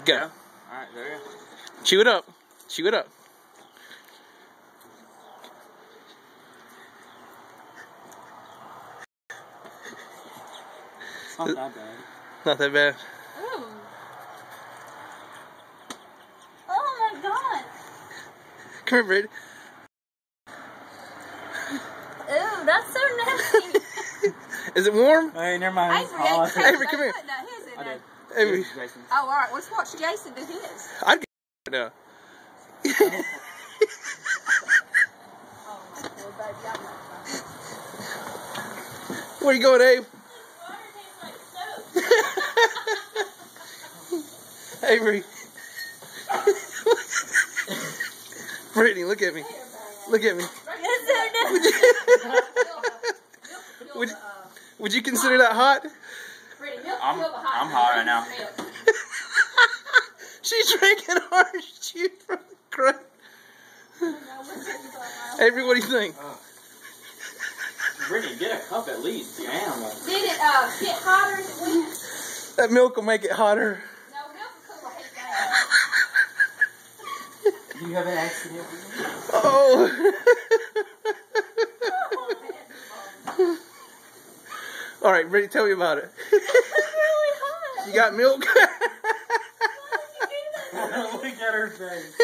Go. Yeah. Alright, there you go. Chew it up. Chew it up. It's not that bad. Not that bad. Ooh. Oh my god. Come here, Brady. Ooh, that's so nasty. Is it warm? Hey, never mind. Avery, Oh, Avery, Avery, come here. put that his in I there. did. Avery. This is Jason. Oh, alright, let's watch Jason do his. I'd get right now. Oh, my poor baby, I'm not trying. Where you going, Abe? Avery. Brittany, look at me. Look at me. Would you consider that hot? I'm hot right now. She's drinking orange juice from the crate. Avery, what do you think? Brittany, get a cup at least, you animal. Did it get hotter as it went? That milk will make it hotter. No, milk is cool. I hate that. Do you have an accident? Oh. All right, Brittany, tell me about it. It's really hot. You got milk? Why did you do that? Look at her face.